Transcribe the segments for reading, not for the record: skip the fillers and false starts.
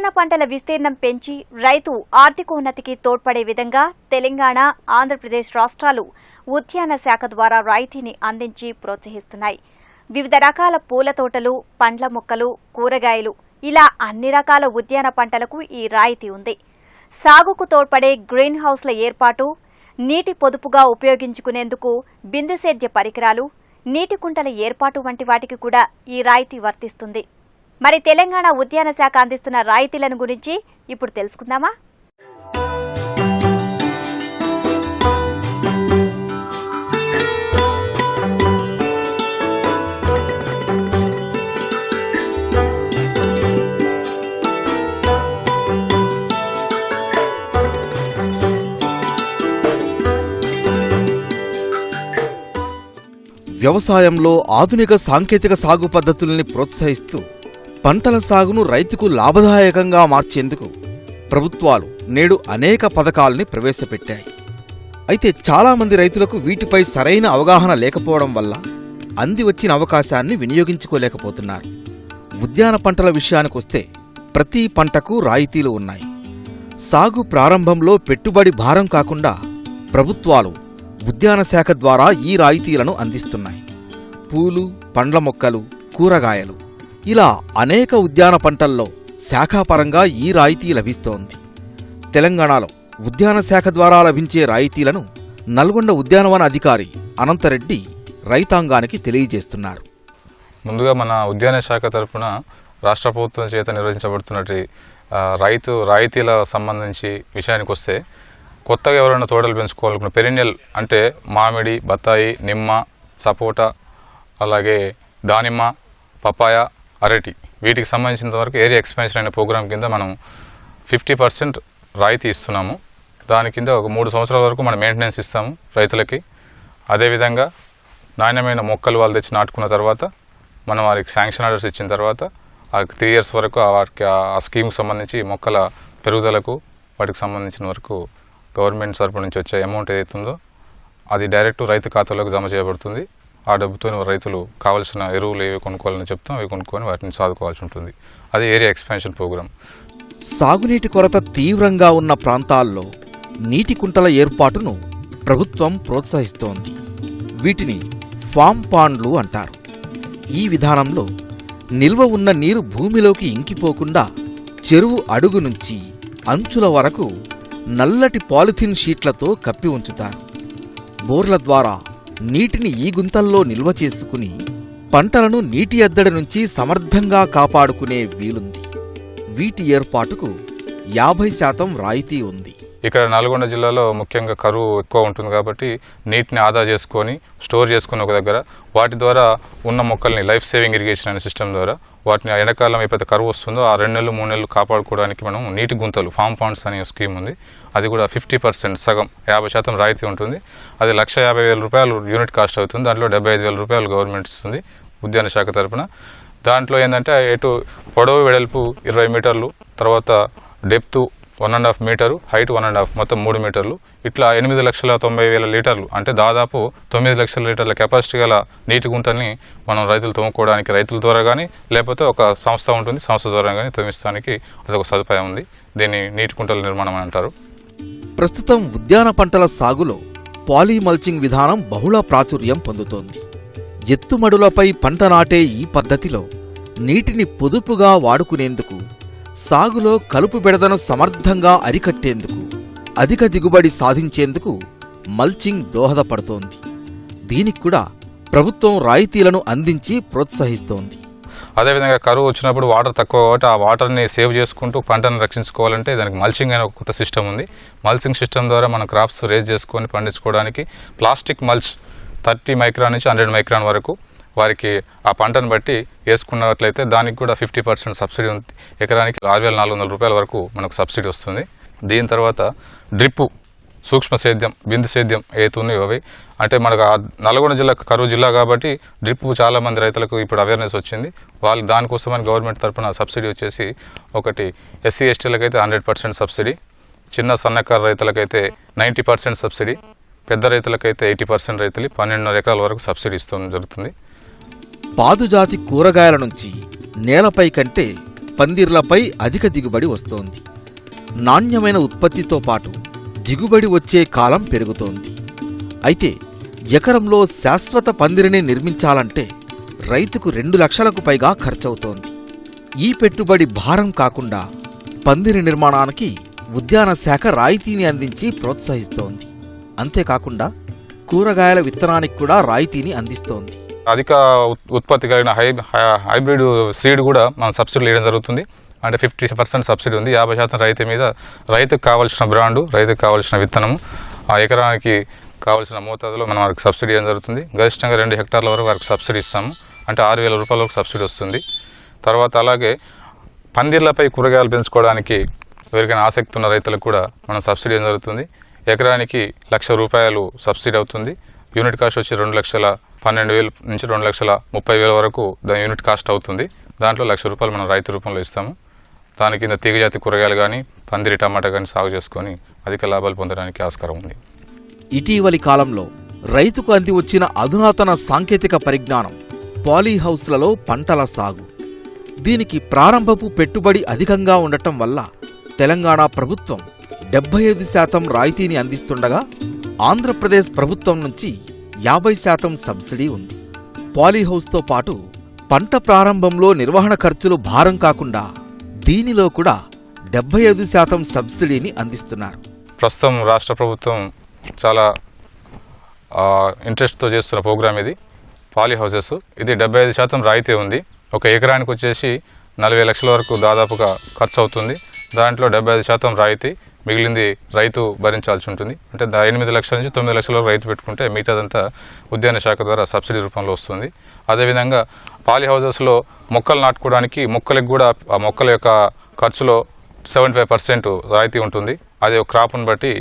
ఉద్యాన పంటల విస్తీర్ణం పెంచి రైతు ఆర్థికోన్నతికి తోడ్పడే విధంగా తెలంగాణ, ఆంధ్రప్రదేశ్ రాష్ట్రాలు ఉద్యాన శాఖ ద్వారా రాయితీని అందించి ప్రోత్సహిస్తున్నాయి. వివిధ రకాల పూల తోటలు, పండ్ల మొక్కలు, కూరగాయలు ఇలా అన్ని రకాల ఉద్యాన పంటలకు ఈ రాయితీ ఉంది. సాగుకు తోడ్పడే గ్రీన్ హౌస్ల ఏర్పాటు, నీటి పొదుపుగా ఉపయోగించుకునేందుకు బిందు సేద్య పరికరాలు, నీటి కుంటల ఏర్పాటు వంటి వాటికి కూడా ఈ రాయితీ వర్తిస్తుంది. మరి తెలంగాణ ఉద్యాన శాఖ అందిస్తున్న రాయితీలను గురించి ఇప్పుడు తెలుసుకుందామా? వ్యవసాయంలో ఆధునిక సాంకేతిక సాగు పద్ధతుల్ని ప్రోత్సహిస్తూ పంటల సాగును రైతుకు లాభదాయకంగా మార్చేందుకు ప్రభుత్వాలు నేడు అనేక పథకాల్ని ప్రవేశపెట్టాయి. అయితే చాలామంది రైతులకు వీటిపై సరైన అవగాహన లేకపోవడం వల్ల అంది వచ్చిన అవకాశాన్ని వినియోగించుకోలేకపోతున్నారు. ఉద్యాన పంటల విషయానికొస్తే ప్రతి పంటకు రాయితీలు ఉన్నాయి. సాగు ప్రారంభంలో పెట్టుబడి భారం కాకుండా ప్రభుత్వాలు ఉద్యాన శాఖ ద్వారా ఈ రాయితీలను అందిస్తున్నాయి. పూలు, పండ్ల మొక్కలు, కూరగాయలు ఇలా అనేక ఉద్యాన పంటల్లో శాఖాపరంగా ఈ రాయితీ లభిస్తోంది. తెలంగాణలో ఉద్యాన శాఖ ద్వారా లభించే రాయితీలను నల్గొండ ఉద్యానవన అధికారి అనంతరెడ్డి రైతాంగానికి తెలియజేస్తున్నారు. ముందుగా మన ఉద్యాన శాఖ తరఫున రాష్ట్ర ప్రభుత్వం చేత నిర్వహించబడుతున్నటి రాయితీల సంబంధించి విషయానికి వస్తే, కొత్తగా ఎవరైనా తోటలు పెంచుకోవాలనుకున్న పెరినియల్ అంటే మామిడి, బత్తాయి, నిమ్మ, సపోటా, అలాగే దానిమ్మ, పపాయ, అరటి వీటికి సంబంధించినంత వరకు ఏరియా ఎక్స్పాన్షన్ అనే ప్రోగ్రాం కింద మనం 50% రాయితీ ఇస్తున్నాము. దాని కింద ఒక 3 సంవత్సరాల వరకు మనం మెయింటెనెన్స్ ఇస్తాము రైతులకి. అదేవిధంగా నాణ్యమైన మొక్కలు వాళ్ళు తెచ్చి నాటుకున్న తర్వాత మనం వారికి శాంక్షన్ ఆర్డర్స్ ఇచ్చిన తర్వాత 3 years వరకు వారికి ఆ స్కీమ్కి సంబంధించి మొక్కల పెరుగుదలకు వాటికి సంబంధించిన వరకు గవర్నమెంట్ తరపు నుంచి వచ్చే అమౌంట్ ఏదైతుందో అది డైరెక్ట్ రైతు ఖాతాలోకి జమ చేయబడుతుంది. ఆ డబ్బుతో రైతులు కావాల్సిన ఎరువులు ఏవి కొనుక్కోవాలని చెప్తాం, అవి కొనుక్కొని వాటిని సాదుకోవాల్సి ఉంటుంది. అది ఏరియా ఎక్స్పాన్షన్ ప్రోగ్రాం. సాగునీటి కొరత తీవ్రంగా ఉన్న ప్రాంతాల్లో నీటి కుంటల ఏర్పాటును ప్రభుత్వం ప్రోత్సహిస్తోంది. వీటిని ఫామ్ పాండ్లు అంటారు. ఈ విధానంలో నిల్వ ఉన్న నీరు భూమిలోకి ఇంకిపోకుండా చెరువు అడుగు నుంచి అంచుల వరకు నల్లటి పాలిథిన్ షీట్లతో కప్పి ఉంచుతారు. బోర్ల ద్వారా నీటిని ఈ గుంతల్లో నిల్వ చేసుకుని పంటలను నీటి ఎద్దడి నుంచి సమర్థంగా కాపాడుకునే వీలుంది. వీటి ఏర్పాటుకు 50% రాయితీ ఉంది. ఇక్కడ నల్గొండ జిల్లాలో ముఖ్యంగా కరువు ఎక్కువ ఉంటుంది కాబట్టి నీటిని ఆదా చేసుకొని స్టోర్ చేసుకుని ఒక దగ్గర వాటి ద్వారా ఉన్న మొక్కల్ని లైఫ్ సేవింగ్ ఇరిగేషన్ అనే సిస్టమ్ ద్వారా వాటిని ఎండాకాలం ఎప్పుడైతే కరువు వస్తుందో ఆ 2 నెలలు 3 నెలలు కాపాడుకోవడానికి మనం నీటి గుంతలు ఫామ్ పాండ్స్ అనే స్కీమ్ ఉంది. అది కూడా 50% సగం 50% రాయితీ ఉంటుంది. అది 1,50,000 రూపాయలు యూనిట్ కాస్ట్ అవుతుంది. దాంట్లో 75,000 రూపాయలు గవర్నమెంట్ ఇస్తుంది ఉద్యాన శాఖ తరఫున. దాంట్లో ఏంటంటే ఎటు పొడవు వెడల్పు 20 మీటర్లు, తర్వాత డెప్త్ 1.5 మీటరు, హైట్ 1.5, మొత్తం 3 మీటర్లు, ఇట్లా 8,90,000 లీటర్లు అంటే దాదాపు 9 లక్షల లీటర్ల కెపాసిటీ గల నీటి గుంటల్ని మనం రైతులు తోముకోవడానికి రైతుల ద్వారా కానీ లేకపోతే ఒక సంస్థ ఉంటుంది, సంస్థ ద్వారా కానీ తోమిస్తానికి అదొక సదుపాయం ఉంది. దీన్ని నీటి కుంటల నిర్మాణం అని అంటారు. ప్రస్తుతం ఉద్యాన పంటల సాగులో పాలీమల్చింగ్ విధానం బహుళ ప్రాచుర్యం పొందుతోంది. ఎత్తుమడులపై పంట నాటే ఈ పద్ధతిలో నీటిని పొదుపుగా వాడుకునేందుకు, సాగులో కలుపు బెడదను సమర్థంగా అరికట్టేందుకు, అధిక దిగుబడి సాధించేందుకు మల్చింగ్ దోహదపడుతోంది. దీనికి కూడా ప్రభుత్వం రాయితీలను అందించి ప్రోత్సహిస్తోంది. అదేవిధంగా కరువు వచ్చినప్పుడు వాటర్ తక్కువ కాబట్టి ఆ వాటర్ని సేవ్ చేసుకుంటూ పంటను రక్షించుకోవాలంటే దానికి మల్చింగ్ అనే ఒక కొత్త సిస్టమ్ ఉంది. మల్చింగ్ సిస్టమ్ ద్వారా మనం క్రాప్స్ రేజ్ చేసుకొని పండించుకోవడానికి ప్లాస్టిక్ మల్చ్ 30 మైక్రాన్ నుంచి 100 మైక్రాన్ వరకు వారికి ఆ పంటను బట్టి వేసుకున్నట్లయితే దానికి కూడా 50% సబ్సిడీ ఉంది. ఎకరానికి 6,400 రూపాయల వరకు మనకు సబ్సిడీ వస్తుంది. దీని తర్వాత డ్రిప్పు, సూక్ష్మ సేద్యం, బిందు సేద్యం ఏతున్నాయో అవి అంటే మనకు నల్గొండ జిల్లా కరువు జిల్లా కాబట్టి డ్రిప్ చాలామంది రైతులకు ఇప్పుడు అవేర్నెస్ వచ్చింది. వాళ్ళు దానికోసమని గవర్నమెంట్ తరఫున సబ్సిడీ వచ్చేసి ఒకటి SC STలకు అయితే 100% సబ్సిడీ, చిన్న సన్నకారు రైతులకైతే 90% సబ్సిడీ, పెద్ద రైతులకైతే 80% రైతులు 12.5 ఎకరాల వరకు సబ్సిడీ ఇస్తూ జరుగుతుంది. పాదుజాతి కూరగాయల నుంచి నేలపై కంటే పందిర్లపై అధిక దిగుబడి వస్తోంది. నాణ్యమైన ఉత్పత్తితో పాటు దిగుబడి వచ్చే కాలం పెరుగుతోంది. అయితే ఎకరంలో శాశ్వత పందిరిని నిర్మించాలంటే రైతుకు 2 లక్షలకు పైగా ఖర్చవుతోంది. ఈ పెట్టుబడి భారం కాకుండా పందిరి నిర్మాణానికి ఉద్యాన శాఖ రాయితీని అందించి ప్రోత్సహిస్తోంది. అంతేకాకుండా కూరగాయల విత్తనానికి కూడా రాయితీని అందిస్తోంది. అధిక ఉత్పత్తి కలిగిన హైబ్రిడ్ సీడ్ కూడా మనం సబ్సిడీ ఇవ్వడం జరుగుతుంది. అంటే 50% సబ్సిడీ ఉంది. 50% రైతు మీద రైతుకు కావాల్సిన బ్రాండు, రైతుకు కావాల్సిన విత్తనము, ఆ ఎకరానికి కావాల్సిన మోతాదులో మనం వారికి సబ్సిడీ ఇవ్వడం జరుగుతుంది. గరిష్టంగా 2 హెక్టార్ల వరకు వారికి సబ్సిడీ ఇస్తాము. అంటే 6,000 రూపాయల వరకు సబ్సిడీ వస్తుంది. తర్వాత అలాగే పందిర్లపై కూరగాయలు పెంచుకోవడానికి ఎవరికైనా ఆసక్తి ఉన్న రైతులకు కూడా మనం సబ్సిడీ ఇవ్వడం జరుగుతుంది. ఎకరానికి 1,00,000 రూపాయలు సబ్సిడీ అవుతుంది. యూనిట్ కాస్ట్ వచ్చి 2,12,000 నుంచి 2,30,000 వరకు దాని యూనిట్ కాస్ట్ అవుతుంది. దాంట్లో 1,00,000 రూపాయలు మనం రైతు రూపంలో ఇస్తాము. దాని కింద తీగజాతి కూరగాయలు కానీ పందిరి టమాటా కానీ సాగు చేసుకొని అధిక లాభాలు పొందడానికి ఆస్కారం ఉంది. ఇటీవలి కాలంలో రైతుకు అంది వచ్చిన అధునాతన సాంకేతిక పరిజ్ఞానం పాలీహౌస్లలో పంటల సాగు. దీనికి ప్రారంభపు పెట్టుబడి అధికంగా ఉండటం వల్ల తెలంగాణ ప్రభుత్వం 75% రాయితీని అందిస్తుండగా ఆంధ్రప్రదేశ్ ప్రభుత్వం నుంచి 50% సబ్సిడీ ఉంది. పాలీహౌస్తో పాటు పంట ప్రారంభంలో నిర్వహణ ఖర్చులు భారం కాకుండా దీనిలో కూడా 75% సబ్సిడీని అందిస్తున్నారు. ప్రస్తుతం రాష్ట్ర ప్రభుత్వం చాలా ఇంట్రెస్ట్తో చేస్తున్న ప్రోగ్రామ్ ఇది పాలీ హౌసెస్. ఇది 75% రాయితీ ఉంది. ఒక ఎకరానికి వచ్చేసి 40 లక్షల వరకు దాదాపుగా ఖర్చు అవుతుంది. దాంట్లో 75% రాయితీ, మిగిలింది రైతు భరించాల్సి ఉంటుంది. అంటే 8 లక్షల నుంచి 9 లక్షల వరకు రైతు పెట్టుకుంటే మిగతాదంతా ఉద్యాన శాఖ ద్వారా సబ్సిడీ రూపంలో వస్తుంది. అదేవిధంగా పాలీ హౌసెస్లో మొక్కలు నాటుకోవడానికి మొక్కలకు కూడా ఆ మొక్కల యొక్క ఖర్చులో 75% రాయితీ ఉంటుంది. అది ఒక క్రాప్ను బట్టి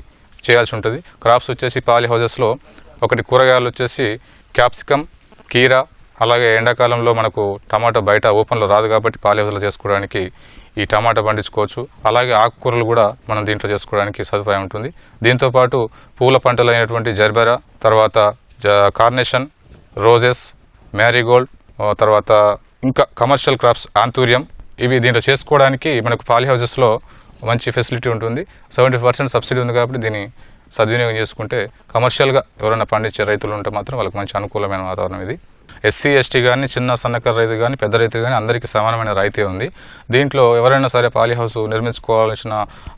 చేయాల్సి ఉంటుంది. క్రాప్స్ వచ్చేసి పాలీ హౌసెస్లో ఒకటి కూరగాయలు వచ్చేసి క్యాప్సికమ్, కీరా, అలాగే ఎండాకాలంలో మనకు టమాటా బయట ఓపెన్లో రాదు కాబట్టి పాలీ హౌస్లో చేసుకోవడానికి ఈ టమాటా పండించుకోవచ్చు. అలాగే ఆకుకూరలు కూడా మనం దీంట్లో చేసుకోవడానికి సదుపాయం ఉంటుంది. దీంతోపాటు పూల పంటలు అయినటువంటి జర్బెరా, తర్వాత కార్నేషన్, రోజెస్, మ్యారీగోల్డ్, తర్వాత ఇంకా కమర్షియల్ క్రాప్స్ ఆంతూరియం, ఇవి దీంట్లో చేసుకోవడానికి మనకు పాలీ హౌసెస్లో మంచి ఫెసిలిటీ ఉంటుంది. 70% సబ్సిడీ ఉంది కాబట్టి దీన్ని సద్వినియోగం చేసుకుంటే కమర్షియల్గా ఎవరైనా పండించే రైతులు ఉంటే మాత్రం వాళ్ళకి మంచి అనుకూలమైన వాతావరణం ఇది. ఎస్సీ, ఎస్టీ కానీ, చిన్న సన్నకారు రైతు కానీ, పెద్ద రైతు కానీ అందరికీ సమానమైన రాయితీ ఉంది. దీంట్లో ఎవరైనా సరే పాలీ హౌస్ నిర్మించుకోవాల్సిన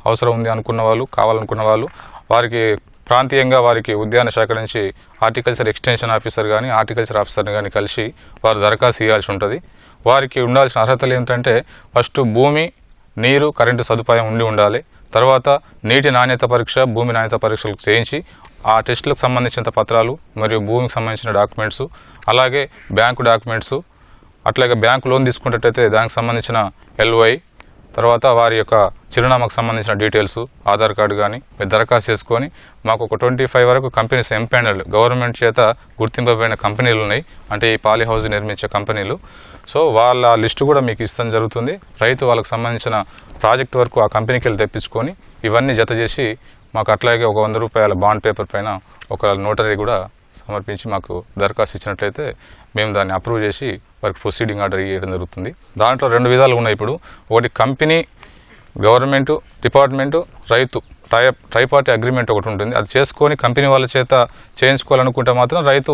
అవసరం ఉంది అనుకున్న వాళ్ళు, కావాలనుకున్న వాళ్ళు, వారికి ప్రాంతీయంగా వారికి ఉద్యాన శాఖ నుంచి హార్టికల్చర్ ఎక్స్టెన్షన్ ఆఫీసర్ కానీ, హార్టికల్చర్ ఆఫీసర్ని కానీ కలిసి వారు దరఖాస్తు ఇవ్వాల్సి ఉంటుంది. వారికి ఉండాల్సిన అర్హతలు ఏమిటంటే ఫస్ట్ భూమి, నీరు, కరెంటు సదుపాయం ఉండాలి. తర్వాత నీటి నాణ్యత పరీక్ష, భూమి నాణ్యత పరీక్షలు చేయించి ఆ టెస్టులకు సంబంధించిన పత్రాలు మరియు భూమికి సంబంధించిన డాక్యుమెంట్స్, అలాగే బ్యాంకు డాక్యుమెంట్స్, అట్లాగే బ్యాంకు లోన్ తీసుకున్నట్టయితే దానికి సంబంధించిన LOI, తర్వాత వారి యొక్క చిరునామాకు సంబంధించిన డీటెయిల్స్, ఆధార్ కార్డు కానీ మీరు దరఖాస్తు చేసుకొని మాకు ఒక 25 వరకు కంపెనీస్ ఎంపానల్ గవర్నమెంట్ చేత గుర్తింపబడిన కంపెనీలు ఉన్నాయి. అంటే ఈ పాలీ హౌస్ నిర్మించే కంపెనీలు. సో వాళ్ళ లిస్టు కూడా మీకు ఇస్తాం జరుగుతుంది. రైతు వాళ్ళకి సంబంధించిన ప్రాజెక్ట్ వరకు ఆ కంపెనీకి వెళ్ళి తెప్పించుకొని ఇవన్నీ జత చేసి మాకు అట్లాగే ఒక 100 రూపాయల బాండ్ పేపర్ పైన ఒక నోటరీ కూడా సమర్పించి మాకు దరఖాస్తు ఇచ్చినట్లయితే మేము దాన్ని అప్రూవ్ చేసి వారికి ప్రొసీడింగ్ ఆర్డర్ ఇవ్వడం జరుగుతుంది. దాంట్లో 2 విధాలు ఉన్నాయి. ఇప్పుడు ఒకటి కంపెనీ, గవర్నమెంటు, డిపార్ట్మెంటు, రైతు ట్రైపార్టీ అగ్రిమెంట్ ఒకటి ఉంటుంది. అది చేసుకొని కంపెనీ వాళ్ళ చేత చేయించుకోవాలనుకుంటే మాత్రం రైతు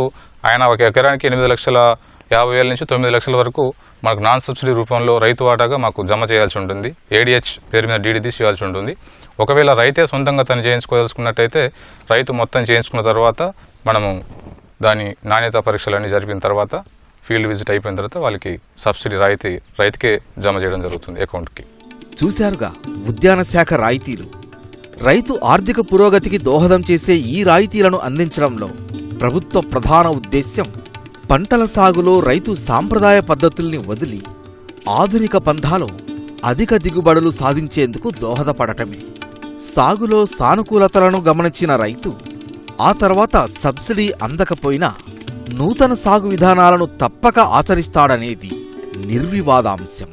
ఆయన ఒక ఎకరానికి 8,50,000 నుంచి 9 లక్షల వరకు మనకు నాన్ సబ్సిడీ రూపంలో రైతు వాటాగా మాకు జమ చేయాల్సి ఉంటుంది. ADH పేరు మీద DD తీసి ఇవ్వాల్సి ఉంటుంది. ఒకవేళ రైతే సొంతంగా తను చేయించుకోదలుచుకున్నట్టయితే రైతు మొత్తం చేయించుకున్న తర్వాత మనము దాని నాణ్యత పరీక్షలన్నీ జరిపిన తర్వాత ఫీల్డ్ విజిట్ అయిపోయిన తర్వాత వాళ్ళకి సబ్సిడీ రైతుకే జమ చేయడం జరుగుతుంది అకౌంట్కి. చూశారుగా ఉద్యాన శాఖ రాయితీలు. రైతు ఆర్థిక పురోగతికి దోహదం చేసే ఈ రాయితీలను అందించడంలో ప్రభుత్వ ప్రధాన ఉద్దేశ్యం పంటల సాగులో రైతు సాంప్రదాయ పద్ధతుల్ని వదిలి ఆధునిక పంథాలో అధిక దిగుబడులు సాధించేందుకు దోహదపడటమే. సాగులో సానుకూలతలను గమనించిన రైతు ఆ తర్వాత సబ్సిడీ అందకపోయినా నూతన సాగు విధానాలను తప్పక ఆచరిస్తాడనేది నిర్వివాదాంశం.